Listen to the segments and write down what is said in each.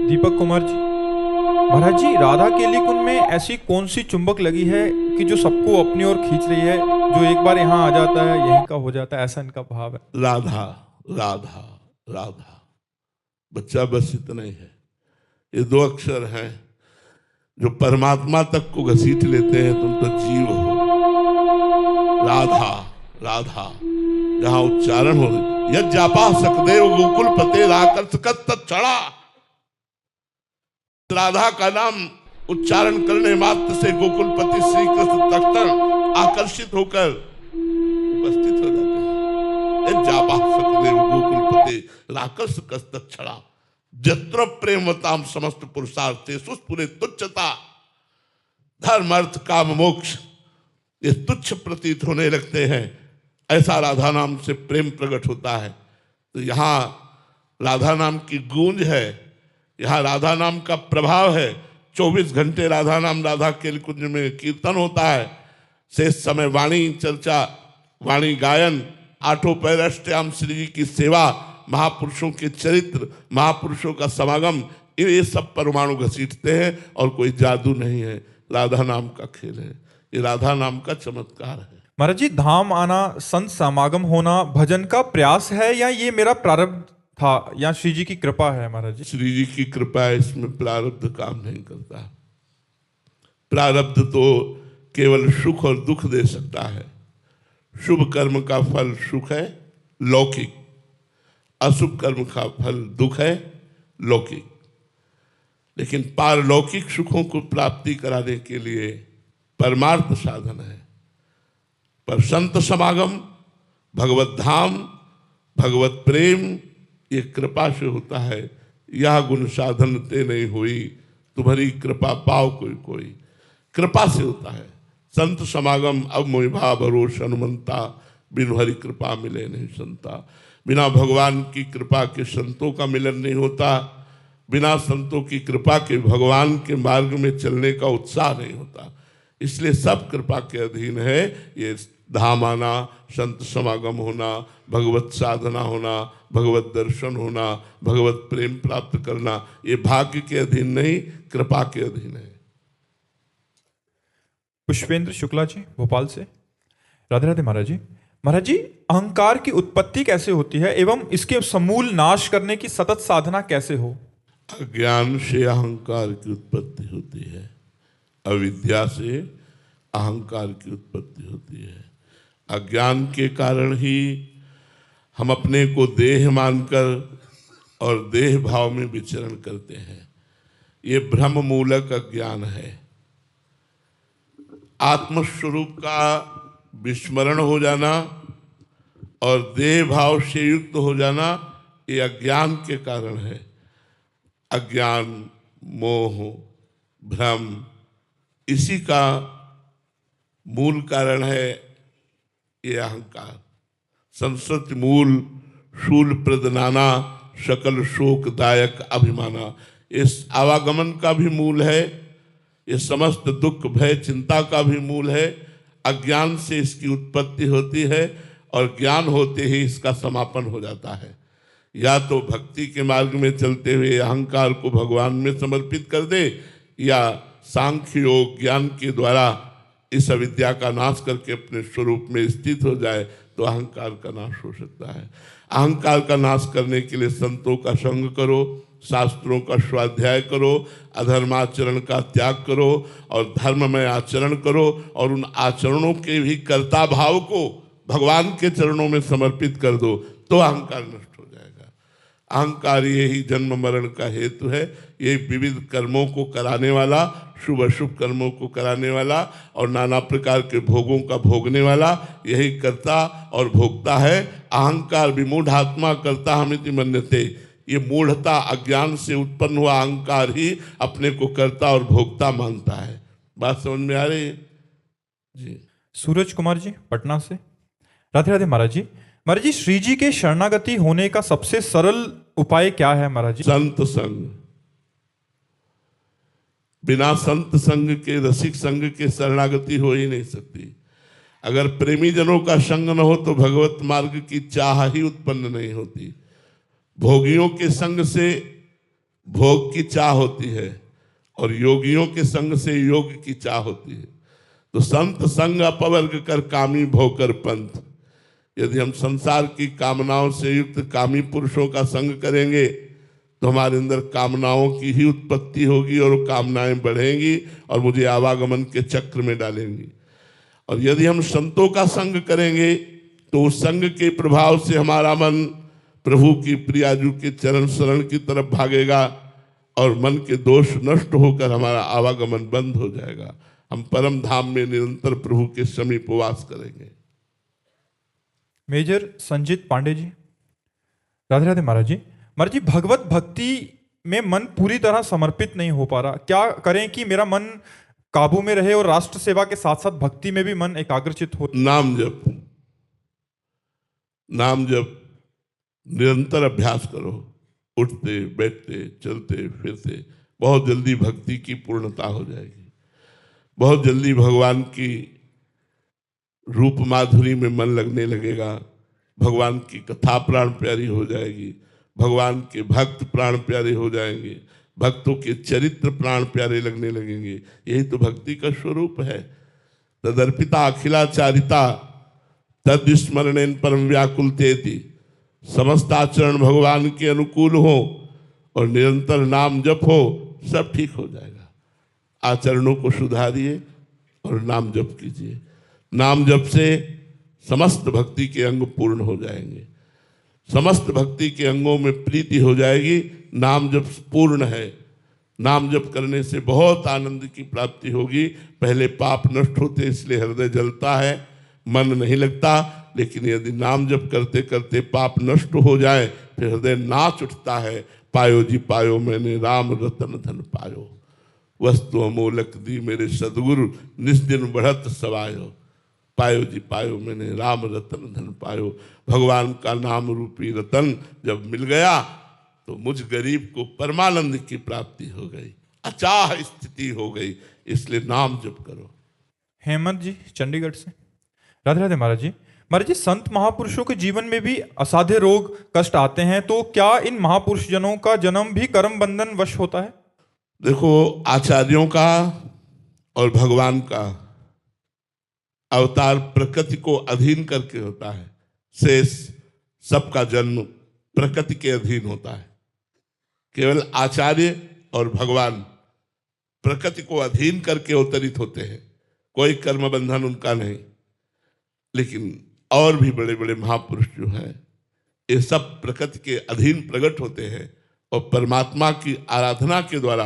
दीपक कुमार जी। महाराज जी, राधा केली कुंज में ऐसी कौन सी चुंबक लगी है कि जो सबको अपनी ओर खींच रही है, जो एक बार यहाँ आ जाता है यहीं का हो जाता है, ऐसा इनका भाव है। राधा राधा राधा, बच्चा बस इतना ही है। ये दो अक्षर हैं जो परमात्मा तक को घसीट लेते हैं। तुम तो जीव हो। राधा राधा, जहां उच्चारण हो, यद जापा सकदेव गोकुल पते राकर्षकत तत्क्षणा। राधा का नाम उच्चारण करने मात्र से गोकुलपति श्री कृष्ण तत्क्षण आकर्षित होकर उपस्थित हो जाते हैं। यद जापा सकदेव गोकुलपते राकर्षकत तत्क्षणा जत्र प्रेमताम समस्त पुरुषार्थेषु स्फुरे तुच्छता। धर्म अर्थ काम मोक्ष ये तुच्छ प्रतीत होने लगते हैं, ऐसा राधा नाम से प्रेम प्रकट होता है। तो यहाँ राधा नाम की गूंज है, यहाँ राधा नाम का प्रभाव है। 24 घंटे राधा नाम राधा केली कुंज में कीर्तन होता है। शेष समय वाणी चर्चा, वाणी गायन, आठों पैर अष्टयाम श्री जी की सेवा, महापुरुषों के चरित्र, महापुरुषों का समागम, ये सब परमाणु घसीटते हैं और कोई जादू नहीं है, राधा नाम का खेल है। ये राधा नाम का चमत्कार है। महाराज जी, धाम आना, संत समागम होना भजन का प्रयास है या ये मेरा प्रारब्ध था या श्री जी की कृपा है? महाराज जी, श्री जी की कृपा है, इसमें प्रारब्ध काम नहीं करता। प्रारब्ध तो केवल सुख और दुख दे सकता है। शुभ कर्म का फल सुख है, लौकिक। अशुभ कर्म का फल दुख है, लौकिक। लेकिन पारलौकिक सुखों को प्राप्ति कराने के लिए परमार्थ साधन है। पर संत समागम, भगवत धाम, भगवत प्रेम ये कृपा से होता है। यह गुण साधन ते नहीं हुई, तुम्हारी कृपा पाओ कोई कोई, कृपा से होता है। संत समागम अब मोहि भाव भरोस हनुमंता, बिनु हरि कृपा मिले नहीं संता। बिना भगवान की कृपा के संतों का मिलन नहीं होता। बिना संतों की कृपा के भगवान के मार्ग में चलने का उत्साह नहीं होता। इसलिए सब कृपा के अधीन है। ये धाम आना, संत समागम होना, भगवत साधना होना, भगवत दर्शन होना, भगवत प्रेम प्राप्त करना, ये भाग्य के अधीन नहीं, कृपा के अधीन है। पुष्पेंद्र शुक्ला जी, भोपाल से। राधे राधे महाराज जी। महाराज जी, अहंकार की उत्पत्ति कैसे होती है एवं इसके समूल नाश करने की सतत साधना कैसे हो? अज्ञान से अहंकार की उत्पत्ति होती है, अविद्या से अहंकार की उत्पत्ति होती है। अज्ञान के कारण ही हम अपने को देह मानकर और देह भाव में विचरण करते हैं। ये भ्रम मूलक अज्ञान है। आत्मस्वरूप का विस्मरण हो जाना और देह भाव से युक्त हो जाना, ये अज्ञान के कारण है। अज्ञान, मोह, भ्रम, इसी का मूल कारण है ये अहंकार। संस्कृत मूल शूल प्रदनाना, सकल शोकदायक अभिमाना, इस आवागमन का भी मूल है। ये समस्त दुख भय चिंता का भी मूल है। अज्ञान से इसकी उत्पत्ति होती है और ज्ञान होते ही इसका समापन हो जाता है। या तो भक्ति के मार्ग में चलते हुए अहंकार को भगवान में समर्पित कर दे, या सांख्य योग ज्ञान के द्वारा इस अविद्या का नाश करके अपने स्वरूप में स्थित हो जाए, तो अहंकार का नाश हो सकता है। अहंकार का नाश करने के लिए संतों का संग करो, शास्त्रों का स्वाध्याय करो, अधर्माचरण का त्याग करो और धर्ममय आचरण करो, और उन आचरणों के भी कर्ता भाव को भगवान के चरणों में समर्पित कर दो, तो अहंकार नष्ट हो जाएगा। अहंकार ये ही जन्म मरण का हेतु है। ये विविध कर्मों को कराने वाला, शुभ अशुभ कर्मों को कराने वाला और नाना प्रकार के भोगों का भोगने वाला, यही कर्ता और भोक्ता है। अहंकार विमूढ़ आत्मा कर्ता हमिति मन्यते, ये मूढ़ता अज्ञान से उत्पन्न हुआ अहंकार ही अपने को कर्ता और भोक्ता मानता है। बात समझ में आ रही है जी? सूरज कुमार जी, पटना से। राधे राधे महाराज जी। महाराज जी, श्री जी के शरणागति होने का सबसे सरल उपाय क्या है महाराज जी? संत संग। बिना संत संग के, रसिक संग के शरणागति हो ही नहीं सकती। अगर प्रेमी जनों का संग न हो तो भगवत मार्ग की चाह ही उत्पन्न नहीं होती। भोगियों के संग से भोग की चाह होती है और योगियों के संग से योग की चाह होती है। तो संत संग अपवर्ग कर कामी भोकर पंथ। यदि हम संसार की कामनाओं से युक्त कामी पुरुषों का संग करेंगे तो हमारे अंदर कामनाओं की ही उत्पत्ति होगी और वो कामनाएं बढ़ेंगी और मुझे आवागमन के चक्र में डालेंगी। और यदि हम संतों का संग करेंगे तो उस संग के प्रभाव से हमारा मन प्रभु की प्रियाजू के चरण शरण की तरफ भागेगा और मन के दोष नष्ट होकर हमारा आवागमन बंद हो जाएगा। हम परम धाम में निरंतर प्रभु के समीप वास करेंगे। मेजर संजीत पांडे जी। राधे राधे महाराज जी। महाराज जी, भगवत भक्ति में मन पूरी तरह समर्पित नहीं हो पा रहा, क्या करें कि मेरा मन काबू में रहे और राष्ट्र सेवा के साथ साथ भक्ति में भी मन एकाग्रचित हो? नाम जप, नाम जप निरंतर अभ्यास करो। उठते बैठते चलते फिरते बहुत जल्दी भक्ति की पूर्णता हो जाएगी। बहुत जल्दी भगवान की रूप माधुरी में मन लगने लगेगा। भगवान की कथा प्राण प्यारी हो जाएगी। भगवान के भक्त प्राण प्यारे हो जाएंगे। भक्तों के चरित्र प्राण प्यारे लगने लगेंगे। यही तो भक्ति का स्वरूप है। तदर्पिता अखिलाचारिता तद स्मरणेन परम व्याकुल तेति। समस्त आचरण भगवान के अनुकूल हो और निरंतर नाम जप हो, सब ठीक हो जाएगा। आचरणों को सुधारिए और नाम जप कीजिए। नाम जप से समस्त भक्ति के अंग पूर्ण हो जाएंगे। समस्त भक्ति के अंगों में प्रीति हो जाएगी। नाम जप पूर्ण है। नाम जप करने से बहुत आनंद की प्राप्ति होगी। पहले पाप नष्ट होते इसलिए हृदय जलता है, मन नहीं लगता। लेकिन यदि नाम जप करते करते पाप नष्ट हो जाए फिर हृदय नाच उठता है। पायो जी पायो मैंने राम रतन धन पायो। वस्तु अमोलक दी मेरे सदगुरु निज दिन बढ़त सवायो। पायो जी पायो मैंने राम रतन धन पायो। भगवान का नाम रूपी रतन जब मिल गया तो मुझ गरीब को परमानंद की प्राप्ति हो गई, अचाह स्थिति हो गई। इसलिए नाम जप करो। हेमंत जी चंडीगढ़ से। राधे राधे महाराज जी। महाराज जी, संत महापुरुषों के जीवन में भी असाध्य रोग कष्ट आते हैं, तो क्या इन महापुरुष जनों का जन्म भी कर्म बंधन वश होता है? देखो, आचार्यों का और भगवान का अवतार प्रकृति को अधीन करके होता है। शेष सबका जन्म प्रकृति के अधीन होता है। केवल आचार्य और भगवान प्रकृति को अधीन करके अवतरित होते हैं। कोई कर्म बंधन उनका नहीं। लेकिन और भी बड़े बड़े महापुरुष जो हैं ये सब प्रकृति के अधीन प्रकट होते हैं और परमात्मा की आराधना के द्वारा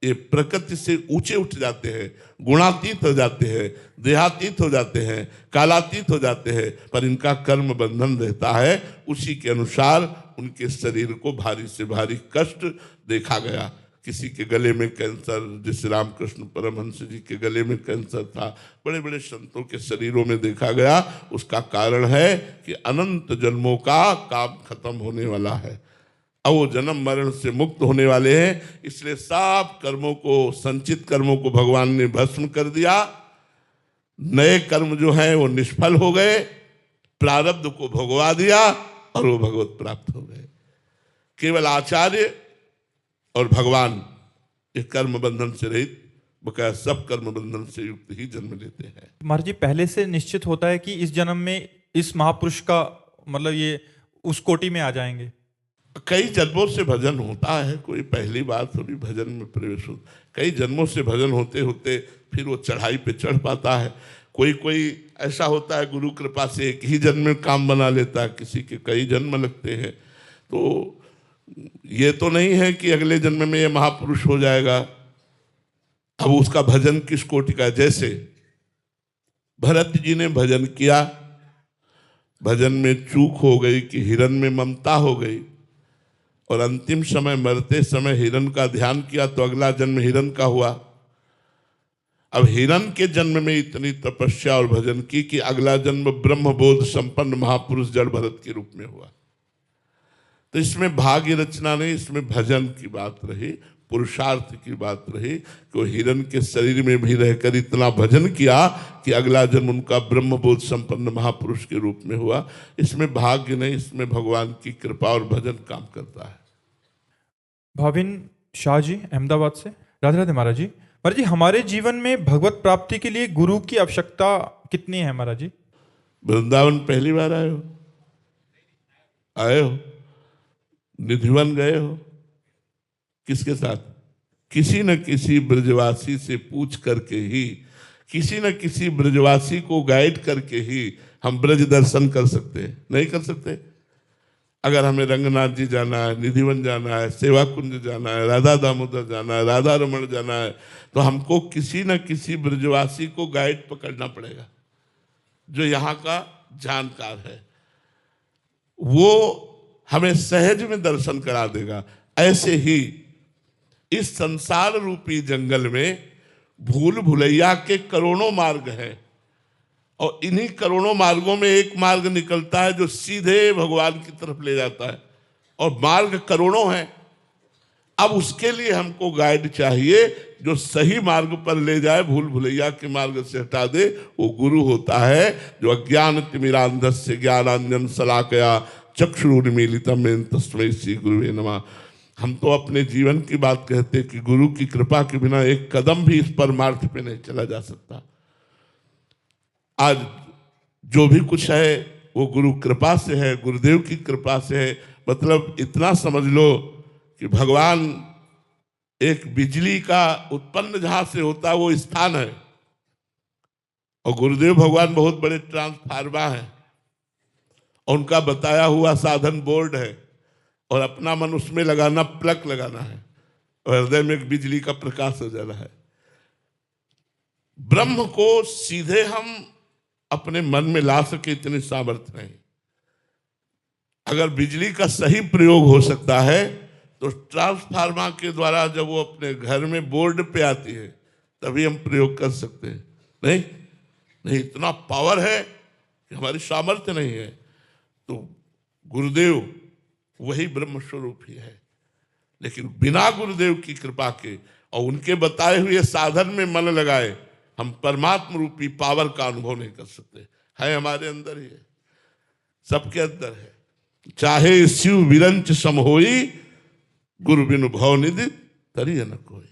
ये प्रकृति से ऊंचे उठ जाते हैं, गुणातीत हो जाते हैं, देहातीत हो जाते हैं, कालातीत हो जाते हैं। पर इनका कर्म बंधन रहता है। उसी के अनुसार उनके शरीर को भारी से भारी कष्ट देखा गया। किसी के गले में कैंसर, जैसे रामकृष्ण परमहंस जी के गले में कैंसर था, बड़े बड़े संतों के शरीरों में देखा गया। उसका कारण है कि अनंत जन्मों का काम खत्म होने वाला है। अब वो जन्म मरण से मुक्त होने वाले हैं। इसलिए सब कर्मों को, संचित कर्मों को भगवान ने भस्म कर दिया। नए कर्म जो हैं वो निष्फल हो गए। प्रारब्ध को भोगवा दिया और वो भगवत प्राप्त हो गए। केवल आचार्य और भगवान इस कर्म बंधन से रहित, बकाया सब कर्म बंधन से युक्त ही जन्म लेते हैं। महाराज जी, पहले से निश्चित होता है कि इस जन्म में इस महापुरुष का मतलब ये उस कोटि में आ जाएंगे? कई जन्मों से भजन होता है। कोई पहली बार थोड़ी भजन में प्रवेश हो। कई जन्मों से भजन होते होते फिर वो चढ़ाई पे चढ़ पाता है। कोई कोई ऐसा होता है गुरु कृपा से एक ही जन्म में काम बना लेता है, किसी के कई जन्म लगते हैं। तो ये तो नहीं है कि अगले जन्म में ये महापुरुष हो जाएगा। अब उसका भजन किस कोटि का है? जैसे भरत जी ने भजन किया, भजन में चूक हो गई कि हिरण में ममता हो गई और अंतिम समय मरते समय हिरण का ध्यान किया तो अगला जन्म हिरण का हुआ। अब हिरण के जन्म में इतनी तपस्या और भजन की कि अगला जन्म ब्रह्मबोध संपन्न महापुरुष जड़ भरत के रूप में हुआ। तो इसमें भाग्य रचना नहीं, इसमें भजन की बात रही, पुरुषार्थ की बात रही कि वो हिरण के शरीर में भी रहकर इतना भजन किया कि अगला जन्म उनका ब्रह्मबोध संपन्न महापुरुष के रूप में हुआ। इसमें भाग्य नहीं, इसमें भगवान की कृपा और भजन काम करता है। भाविन शाह जी अहमदाबाद से। राधे राधे महाराज जी। महाराज जी, हमारे जीवन में भगवत प्राप्ति के लिए गुरु की आवश्यकता कितनी है महाराज जी? वृंदावन पहली बार आए हो? आए हो? निधिवन गए हो? किसके साथ? किसी न किसी ब्रजवासी से पूछ करके ही, किसी न किसी ब्रजवासी को गाइड करके ही हम ब्रज दर्शन कर सकते हैं। नहीं कर सकते? अगर हमें रंगनाथ जी जाना है, निधिवन जाना है, सेवा कुंज जाना है, राधा दामोदर जाना है, राधा रमण जाना है, तो हमको किसी न किसी ब्रजवासी को गाइड पकड़ना पड़ेगा जो यहाँ का जानकार है। वो हमें सहज में दर्शन करा देगा। ऐसे ही इस संसार रूपी जंगल में भूल भुलैया के करोड़ों मार्ग हैं और इन्हीं करोड़ों मार्गों में एक मार्ग निकलता है जो सीधे भगवान की तरफ ले जाता है, और मार्ग करोड़ों हैं। अब उसके लिए हमको गाइड चाहिए जो सही मार्ग पर ले जाए, भूल भुलैया के मार्ग से हटा दे। वो गुरु होता है जो अज्ञान तिमिरांधस्य ज्ञानांजन शलाकया चक्षुरुन्मीलितम् येन तस्मै श्री गुरुवे नमः। हम तो अपने जीवन की बात कहते कि गुरु की कृपा के बिना एक कदम भी इस परमार्थ पे नहीं चला जा सकता। आज जो भी कुछ है वो गुरु कृपा से है, गुरुदेव की कृपा से है। मतलब इतना समझ लो कि भगवान एक बिजली का उत्पन्न जहां से होता है वो स्थान है, और गुरुदेव भगवान बहुत बड़े ट्रांसफार्मर है, और उनका बताया हुआ साधन बोर्ड है, और अपना मन उसमें लगाना, प्लग लगाना है, और हृदय में एक बिजली का प्रकाश हो जाना है। ब्रह्म को सीधे हम अपने मन में ला सके इतनी सामर्थ्य नहीं। अगर बिजली का सही प्रयोग हो सकता है तो ट्रांसफार्मर के द्वारा जब वो अपने घर में बोर्ड पे आती है तभी हम प्रयोग कर सकते हैं। नहीं नहीं, इतना पावर है कि हमारी सामर्थ्य नहीं है। तो गुरुदेव वही ब्रह्म स्वरूप ही है, लेकिन बिना गुरुदेव की कृपा के और उनके बताए हुए साधन में मन लगाए हम परमात्मा रूपी पावर का अनुभव नहीं कर सकते। है हमारे अंदर ही है, सबके अंदर है। चाहे शिव विरंच सम होई, गुरु बिनु भव निधि तरिय न कोई।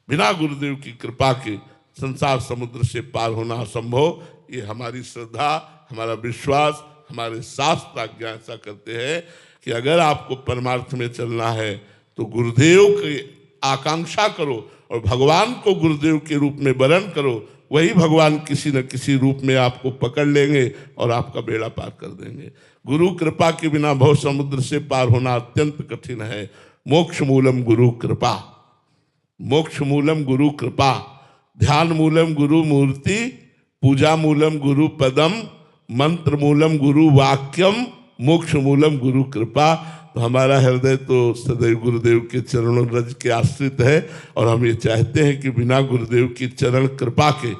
बिना गुरुदेव की कृपा के संसार समुद्र से पार होना असंभव। ये हमारी श्रद्धा, हमारा विश्वास, हमारे शास्त्र आज्ञा ऐसा करते हैं कि अगर आपको परमार्थ में चलना है तो गुरुदेव की आकांक्षा करो और भगवान को गुरुदेव के रूप में वरण करो। वही भगवान किसी न किसी रूप में आपको पकड़ लेंगे और आपका बेड़ा पार कर देंगे। गुरु कृपा के बिना भव समुद्र से पार होना अत्यंत कठिन है। मोक्ष मूलम गुरु कृपा, मोक्ष मूलम गुरु कृपा, ध्यान मूलम गुरु मूर्ति, पूजा मूलम गुरु पदम, मंत्र मूलम गुरु वाक्यम, मोक्ष मूलम गुरु कृपा। तो हमारा हृदय तो सदैव गुरुदेव के चरणों रज के आश्रित है, और हम ये चाहते हैं कि बिना गुरुदेव की चरण कृपा के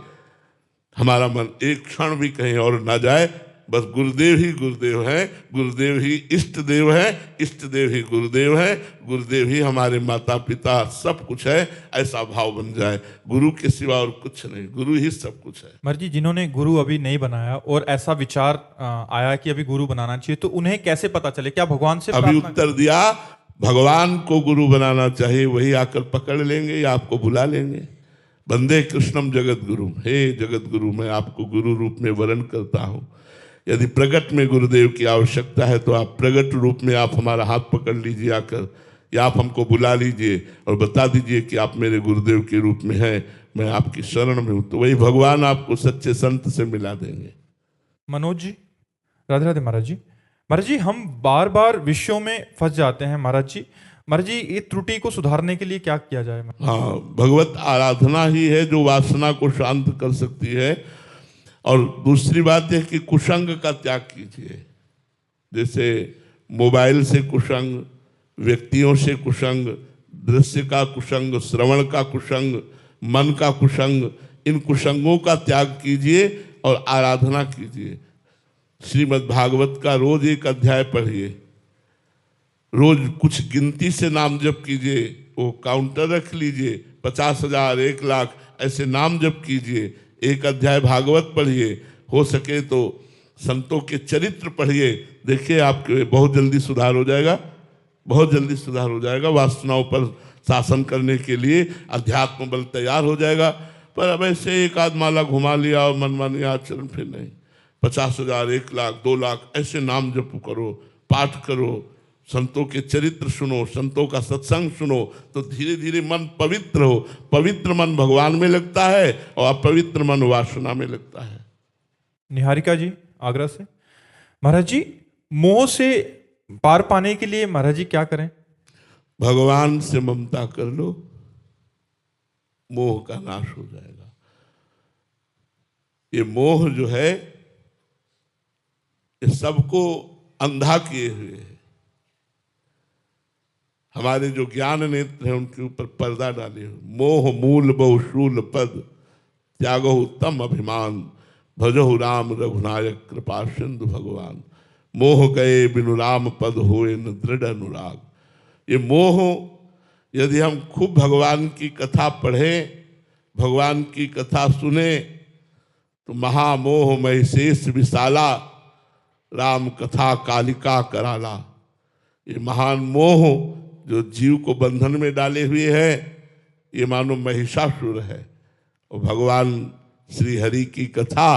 हमारा मन एक क्षण भी कहीं और ना जाए। बस गुरुदेव ही गुरुदेव है, गुरुदेव ही इष्ट देव है, इष्ट देव ही गुरुदेव है, गुरुदेव ही हमारे माता पिता सब कुछ है। ऐसा भाव बन जाए, गुरु के सिवा और कुछ नहीं, गुरु ही सब कुछ है। महाराज जी, जिन्होंने गुरु अभी नहीं बनाया और ऐसा विचार आया कि अभी गुरु बनाना चाहिए, तो उन्हें कैसे पता चले? क्या भगवान से अभी उत्तर दिया, भगवान को गुरु बनाना चाहिए, वही आकर पकड़ लेंगे या आपको बुला लेंगे। वंदे कृष्णम जगत गुरु, हे जगत गुरु, मैं आपको गुरु रूप में वरण करता हूँ। यदि प्रगट में गुरुदेव की आवश्यकता है तो आप प्रगट रूप में आप हमारा हाथ पकड़ लीजिए आकर, या आप हमको बुला लीजिए और बता दीजिए कि आप मेरे गुरुदेव के रूप में हैं, मैं आपकी शरण में हूँ। तो वही भगवान आपको सच्चे संत से मिला देंगे। मनोज जी, राधे राधे महाराज जी। महाराज जी, हम बार बार विषयों में फंस जाते हैं महाराज जी। महाराज जी, ये त्रुटि को सुधारने के लिए क्या किया जाए? हाँ, भगवत आराधना ही है जो वासना को शांत कर सकती है। और दूसरी बात है कि कुसंग का त्याग कीजिए। जैसे मोबाइल से कुसंग, व्यक्तियों से कुसंग, दृश्य का कुसंग, श्रवण का कुसंग, मन का कुसंग, इन कुसंगों का त्याग कीजिए और आराधना कीजिए। श्रीमद् भागवत का रोज एक अध्याय पढ़िए, रोज कुछ गिनती से नाम जप कीजिए। वो काउंटर रख लीजिए, 50,000, 1 लाख ऐसे नाम जप कीजिए। एक अध्याय भागवत पढ़िए, हो सके तो संतों के चरित्र पढ़िए। देखिए आपके बहुत जल्दी सुधार हो जाएगा, बहुत जल्दी सुधार हो जाएगा। वासनाओं पर शासन करने के लिए अध्यात्म बल तैयार हो जाएगा। पर अब ऐसे एक आध माला घुमा लिया और मनमानी आचरण फिर नहीं। 50,000, 1 लाख, 2 लाख ऐसे नाम जप करो, पाठ करो, संतों के चरित्र सुनो, संतों का सत्संग सुनो, तो धीरे धीरे मन पवित्र हो। पवित्र मन भगवान में लगता है और अपवित्र मन वासना में लगता है। निहारिका जी आगरा से, महाराज जी मोह से पार पाने के लिए महाराज जी क्या करें? भगवान से ममता कर लो, मोह का नाश हो जाएगा। ये मोह जो है ये सबको अंधा किए हुए है। हमारे जो ज्ञान नेत्र हैं उनके ऊपर पर्दा डाले हुए। मोह मूल बहुशूल पद, त्यागो उत्तम अभिमान, भजो राम रघुनायक कृपा सिंधु भगवान। मोह गए बिनु राम पद होए न दृढ़ अनुराग। ये मोह यदि हम खूब भगवान की कथा पढ़ें, भगवान की कथा सुने, तो महामोह महिषेष विशाला, राम कथा कालिका कराला। ये महान मोह जो जीव को बंधन में डाले हुए है, ये मानो महिषासुर है। और भगवान श्री हरि की कथा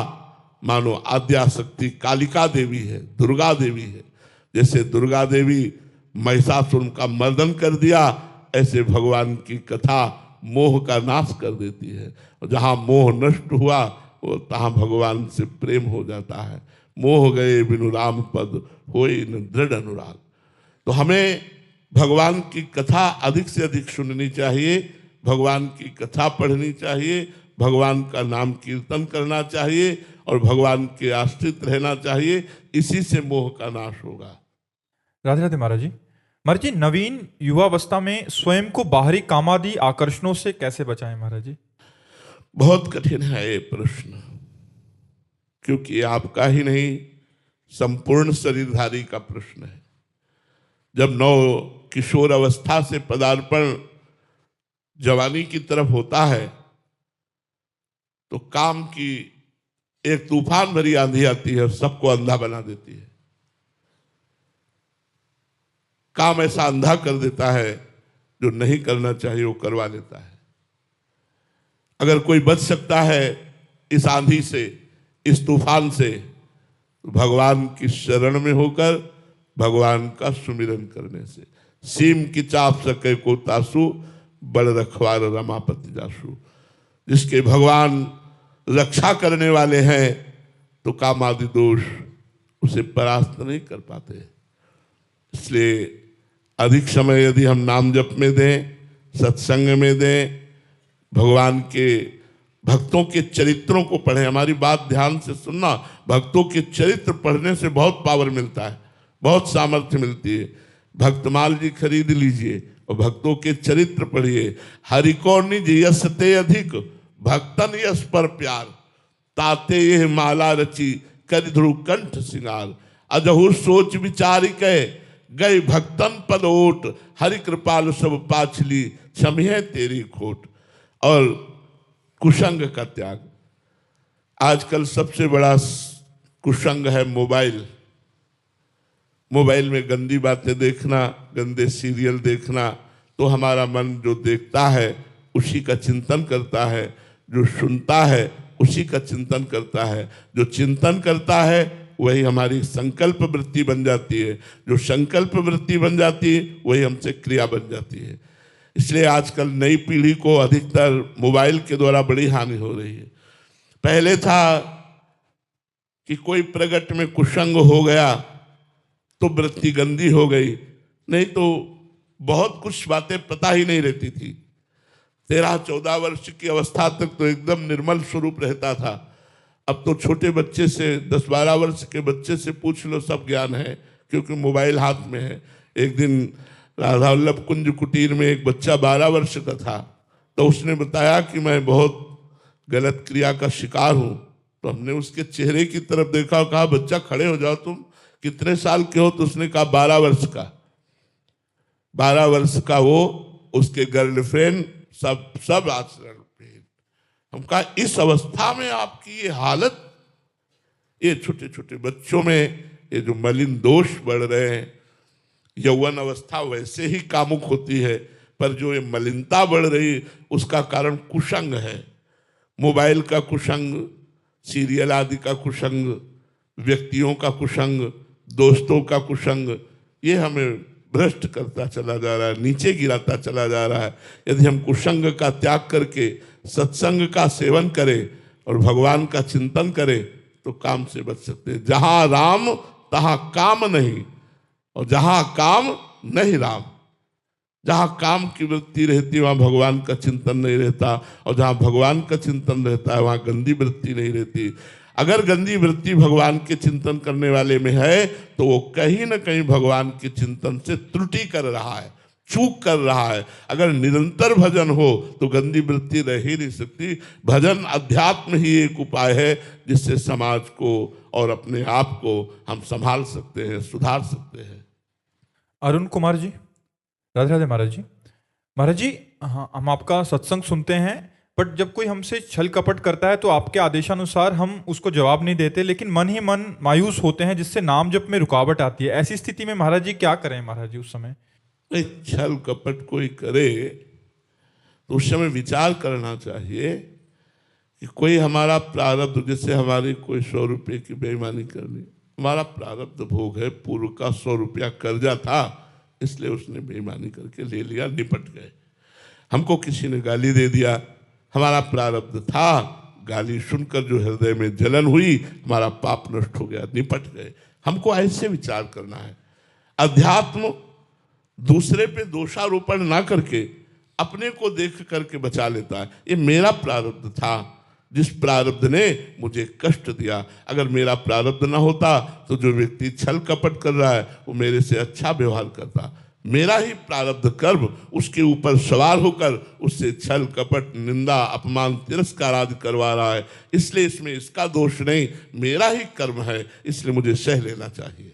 मानो आद्याशक्ति कालिका देवी है, दुर्गा देवी है। जैसे दुर्गा देवी महिषासुर का मर्दन कर दिया, ऐसे भगवान की कथा मोह का नाश कर देती है। और जहाँ मोह नष्ट हुआ वो तहाँ भगवान से प्रेम हो जाता है। मोह गए बिनु राम पद होए न दृढ़ अनुराग। तो हमें भगवान की कथा अधिक से अधिक सुननी चाहिए, भगवान की कथा पढ़नी चाहिए, भगवान का नाम कीर्तन करना चाहिए और भगवान के आश्रित रहना चाहिए। इसी से मोह का नाश होगा। राधे राधे महाराज जी। महाराज जी नवीन युवावस्था में स्वयं को बाहरी कामादि आकर्षणों से कैसे बचाएं महाराज जी? बहुत कठिन है ये प्रश्न, क्योंकि आपका ही नहीं संपूर्ण शरीरधारी का प्रश्न है। जब नव किशोर अवस्था से पदार्पण जवानी की तरफ होता है तो काम की एक तूफान भरी आंधी आती है और सबको अंधा बना देती है। काम ऐसा अंधा कर देता है जो नहीं करना चाहिए वो करवा लेता है। अगर कोई बच सकता है इस आंधी से, इस तूफान से, तो भगवान की शरण में होकर भगवान का सुमिरन करने से। सीम की चाप सके को तासु, बड़ रखवार रमापति जासु। जिसके भगवान रक्षा करने वाले हैं तो कामादि दोष उसे परास्त नहीं कर पाते। इसलिए अधिक समय यदि हम नाम जप में दें, सत्संग में दें, भगवान के भक्तों के चरित्रों को पढ़ें। हमारी बात ध्यान से सुनना, भक्तों के चरित्र पढ़ने से बहुत पावर मिलता है, बहुत सामर्थ्य मिलती है। भक्तमाल जी खरीद लीजिए और भक्तों के चरित्र पढ़िए। हरि को निज यस ते अधिक, भक्तन यस पर प्यार, ताते यह माला रची कर ध्रुव कंठ सिंगार। अजहु सोच विचार के गए भक्तन पद ओट, हरि कृपाल सब पाछली क्षमिहे तेरी खोट। और कुसंग का त्याग। आजकल सबसे बड़ा कुसंग है मोबाइल। मोबाइल में गंदी बातें देखना, गंदे सीरियल देखना, तो हमारा मन जो देखता है उसी का चिंतन करता है, जो सुनता है उसी का चिंतन करता है। जो चिंतन करता है वही हमारी संकल्प वृत्ति बन जाती है, जो संकल्प वृत्ति बन जाती है वही हमसे क्रिया बन जाती है। इसलिए आजकल नई पीढ़ी को अधिकतर मोबाइल के द्वारा बड़ी हानि हो रही है। पहले था कि कोई प्रगट में कुसंग हो गया तो वृत्ति गंदी हो गई, नहीं तो बहुत कुछ बातें पता ही नहीं रहती थी। 13-14 वर्ष की अवस्था तक तो एकदम निर्मल स्वरूप रहता था। अब तो छोटे बच्चे से, 10-12 वर्ष के बच्चे से पूछ लो, सब ज्ञान है, क्योंकि मोबाइल हाथ में है। एक दिन राधा वल्लभ कुंज कुटीर में एक बच्चा 12 वर्ष का था, तो उसने बताया कि मैं बहुत गलत क्रिया का शिकार हूँ। तो हमने उसके चेहरे की तरफ देखा और कहा, बच्चा खड़े हो जाओ, तुम कितने साल के हो? तो उसने कहा 12 वर्ष का। 12 वर्ष का वो, उसके गर्लफ्रेंड, सब आचरण पे। हम कहा इस अवस्था में आपकी ये हालत, ये छोटे छोटे बच्चों में ये जो मलिन दोष बढ़ रहे हैं। यौवन अवस्था वैसे ही कामुक होती है, पर जो ये मलिनता बढ़ रही उसका कारण कुसंग है। मोबाइल का कुसंग, सीरियल आदि का कुसंग, व्यक्तियों का कुसंग, दोस्तों का कुसंग, ये हमें भ्रष्ट करता चला जा रहा है, नीचे गिराता चला जा रहा है। यदि हम कुसंग का त्याग करके सत्संग का सेवन करें और भगवान का चिंतन करें तो काम से बच सकते हैं। जहां राम तहां काम नहीं, और जहां काम नहीं राम। जहां काम की वृत्ति रहती है वहां भगवान का चिंतन नहीं रहता, और जहां भगवान का चिंतन रहता है वहां गंदी वृत्ति नहीं रहती। अगर गंदी वृत्ति भगवान के चिंतन करने वाले में है तो वो कहीं ना कहीं भगवान के चिंतन से त्रुटि कर रहा है, चूक कर रहा है। अगर निरंतर भजन हो तो गंदी वृत्ति रह ही नहीं सकती। भजन अध्यात्म ही एक उपाय है जिससे समाज को और अपने आप को हम संभाल सकते हैं, सुधार सकते हैं। अरुण कुमार जी, राधे राधे महाराज जी। महाराज जी, हाँ, हम आपका सत्संग सुनते हैं, बट जब कोई हमसे छल कपट करता है तो आपके आदेशानुसार हम उसको जवाब नहीं देते, लेकिन मन ही मन मायूस होते हैं, जिससे नाम जप में रुकावट आती है। ऐसी स्थिति में महाराज जी क्या करें महाराज जी उस समय? छल कपट कोई करे तो उस समय विचार करना चाहिए कि कोई हमारा प्रारब्ध, जैसे हमारी कोई 100 रुपये की बेईमानी करनी, हमारा प्रारब्ध भोग है, पूर्व का 100 रुपया कर्जा था इसलिए उसने बेईमानी करके ले लिया, निपट गए। हमको किसी ने गाली दे दिया, हमारा प्रारब्ध था, गाली सुनकर जो हृदय में जलन हुई, हमारा पाप नष्ट हो गया, निपट गए। हमको ऐसे विचार करना है। अध्यात्म दूसरे पे दोषारोपण ना करके अपने को देख करके बचा लेता है। ये मेरा प्रारब्ध था, जिस प्रारब्ध ने मुझे कष्ट दिया। अगर मेरा प्रारब्ध ना होता तो जो व्यक्ति छल कपट कर रहा है वो मेरे से अच्छा व्यवहार करता। मेरा ही प्रारब्ध कर्म उसके ऊपर सवार होकर उससे छल कपट, निंदा, अपमान, तिरस्कार आदि करवा रहा है। इसलिए इसमें इसका दोष नहीं, मेरा ही कर्म है, इसलिए मुझे सह लेना चाहिए।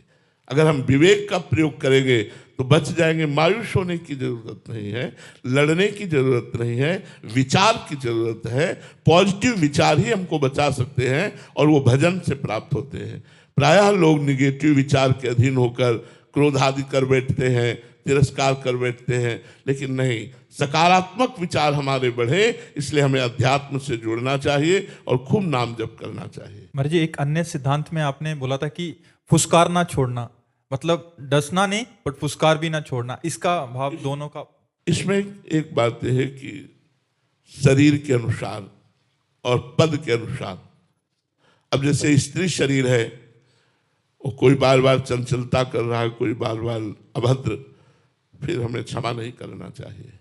अगर हम विवेक का प्रयोग करेंगे तो बच जाएंगे। मायूस होने की जरूरत नहीं है, लड़ने की जरूरत नहीं है, विचार की जरूरत है। पॉजिटिव विचार ही हमको बचा सकते हैं और वो भजन से प्राप्त होते हैं। प्रायः लोग निगेटिव विचार के अधीन होकर क्रोध आदि कर बैठते हैं, तिरस्कार कर बैठते हैं, लेकिन नहीं, सकारात्मक विचार हमारे बढ़े, इसलिए हमें अध्यात्म से जुड़ना चाहिए और खूब नाम जप करना चाहिए। महाराज जी, एक अन्य सिद्धांत में आपने बोला था कि फुसकार ना छोड़ना, मतलब डसना नहीं बट फुसकार भी ना छोड़ना, इसका भाव दोनों का? इसमें एक बात यह है कि शरीर के अनुसार और पद के अनुसार, अब जैसे स्त्री शरीर है, वो कोई बार बार चंचलता कर रहा है, कोई बार बार अभद्र, फिर हमें क्षमा नहीं करना चाहिए।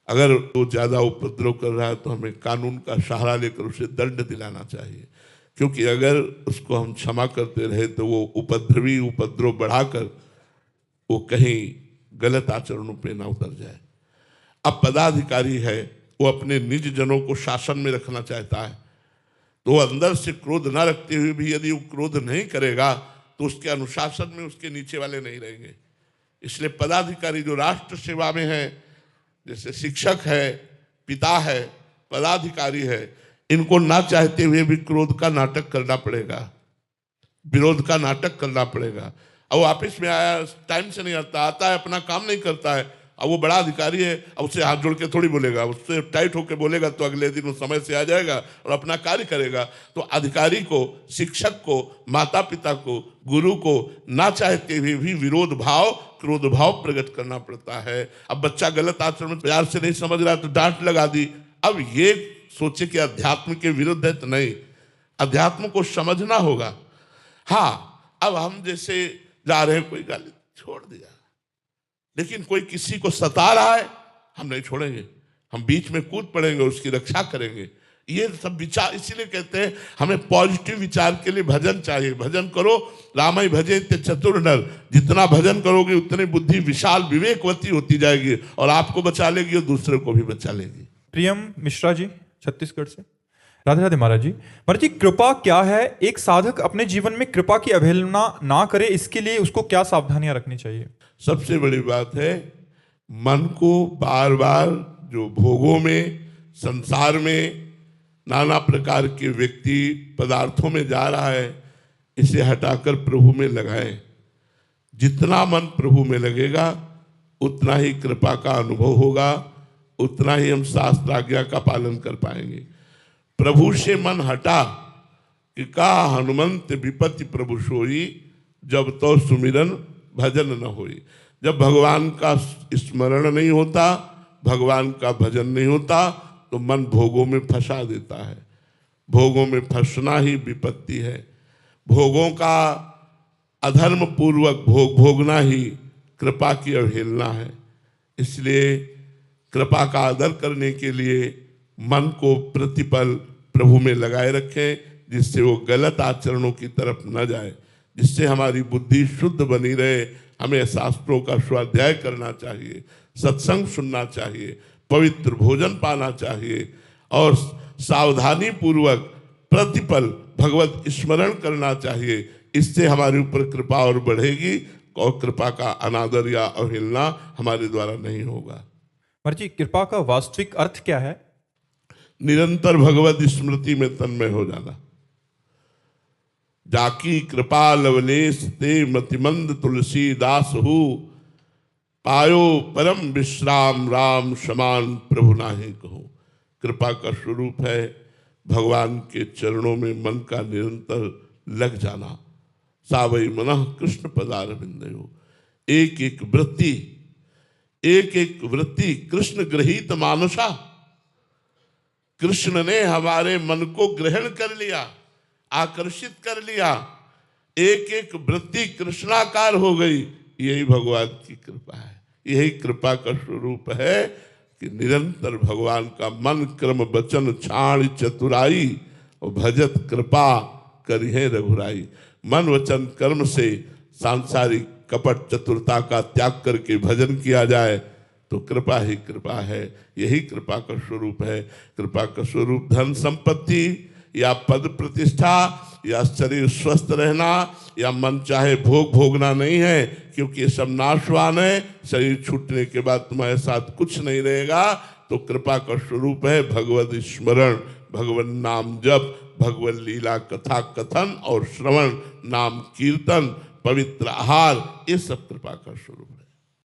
अगर वो ज्यादा उपद्रव कर रहा है तो हमें कानून का सहारा लेकर उसे दंड दिलाना चाहिए, क्योंकि अगर उसको हम क्षमा करते रहे तो वो उपद्रवी उपद्रव बढ़ाकर वो कहीं गलत आचरणों पे ना उतर जाए। अब पदाधिकारी है, वो अपने निज जनों को शासन में रखना चाहता है, तो अंदर से क्रोध ना रखते हुए भी यदि वो क्रोध नहीं करेगा तो उसके अनुशासन में उसके नीचे वाले नहीं रहेंगे। इसलिए पदाधिकारी जो राष्ट्र सेवा में है, जैसे शिक्षक है, पिता है, पदाधिकारी है, इनको ना चाहते हुए भी क्रोध का नाटक करना पड़ेगा, विरोध का नाटक करना पड़ेगा। अब वो ऑफिस में आया, टाइम से नहीं आता है, अपना काम नहीं करता है, अब वो बड़ा अधिकारी है, अब उससे हाथ जोड़ के थोड़ी बोलेगा, उससे टाइट होकर बोलेगा तो अगले दिन वो समय से आ जाएगा और अपना कार्य करेगा। तो अधिकारी को, शिक्षक को, माता पिता को, गुरु को ना चाहते हुए भी विरोध भाव, क्रोध भाव प्रकट करना पड़ता है। अब बच्चा गलत आचरण में प्यार से नहीं समझ रहा तो डांट लगा दी। अब ये सोचे कि अध्यात्म के विरुद्ध है, तो नहीं, अध्यात्म को समझना होगा। हाँ, अब हम जैसे जा रहे हैं, कोई गाली छोड़ दिया, लेकिन कोई किसी को सता रहा है, हम नहीं छोड़ेंगे, हम बीच में कूद पड़ेंगे, उसकी रक्षा करेंगे। ये सब विचार, इसीलिए कहते हैं हमें पॉजिटिव विचार के लिए भजन चाहिए। भजन करो, रामाय भजे ते चतुर नर, जितना भजन करोगे उतनी बुद्धि विशाल विवेकवती होती जाएगी और आपको बचा लेगी और दूसरे को भी बचा लेगी। प्रियम मिश्रा जी, छत्तीसगढ़ से। राधे राधे महाराज जी। महाराज जी, कृपा क्या है? एक साधक अपने जीवन में कृपा की अवहेलना ना करे, इसके लिए उसको क्या सावधानियां रखनी चाहिए? सबसे बड़ी बात है, मन को बार बार जो भोगों में, संसार में नाना प्रकार के व्यक्ति पदार्थों में जा रहा है, इसे हटाकर प्रभु में लगाएं। जितना मन प्रभु में लगेगा उतना ही कृपा का अनुभव होगा, उतना ही हम शास्त्र आज्ञा का पालन कर पाएंगे। प्रभु से मन हटा कि का हनुमंत विपत्ति प्रभु सोई, जब तो सुमिरन भजन न होई। जब भगवान का स्मरण नहीं होता, भगवान का भजन नहीं होता, तो मन भोगों में फंसा देता है। भोगों में फंसना ही विपत्ति है। भोगों का अधर्म पूर्वक भोगना ही कृपा की अवहेलना है। इसलिए कृपा का आदर करने के लिए मन को प्रतिपल प्रभु में लगाए रखें, जिससे वो गलत आचरणों की तरफ न जाए, जिससे हमारी बुद्धि शुद्ध बनी रहे। हमें शास्त्रों का स्वाध्याय करना चाहिए, सत्संग सुनना चाहिए, पवित्र भोजन पाना चाहिए और सावधानी पूर्वक प्रतिपल भगवत स्मरण करना चाहिए। इससे हमारे ऊपर कृपा और बढ़ेगी और कृपा का अनादर या अवहेलना हमारे द्वारा नहीं होगा। महाराज जी, कृपा का वास्तविक अर्थ क्या है? निरंतर भगवत स्मृति में तन्मय हो जाना। जाकी कृपा लवलेश ते मतिमंद तुलसीदास हु, पायो परम विश्राम राम समान प्रभु नाहि कहूं। कृपा का स्वरूप है भगवान के चरणों में मन का निरंतर लग जाना। सावई मनः कृष्ण पदारविंदयो। एक एक वृत्ति कृष्ण गृहीत मानसा। कृष्ण ने हमारे मन को ग्रहण कर लिया, आकर्षित कर लिया। एक एक वृत्ति कृष्णाकार हो गई। यही भगवान की कृपा है। यही कृपा का स्वरूप है कि निरंतर भगवान का मन क्रम वचन छाण चतुराई और भजत कृपा करिहे रघुराई। मन वचन कर्म से सांसारिक कपट चतुरता का त्याग करके भजन किया जाए तो कृपा ही कृपा है। यही कृपा का स्वरूप है। कृपा का स्वरूप धन संपत्ति या पद प्रतिष्ठा या शरीर स्वस्थ रहना या मन चाहे भोग भोगना नहीं है, क्योंकि ये सब नाशवान है। शरीर छूटने के बाद तुम्हारे साथ कुछ नहीं रहेगा। तो कृपा का स्वरूप है भगवत स्मरण, भगवत नाम जप, भगवत लीला कथा कथन और श्रवण, नाम कीर्तन, पवित्र आहार, ये सब कृपा का स्वरूप है।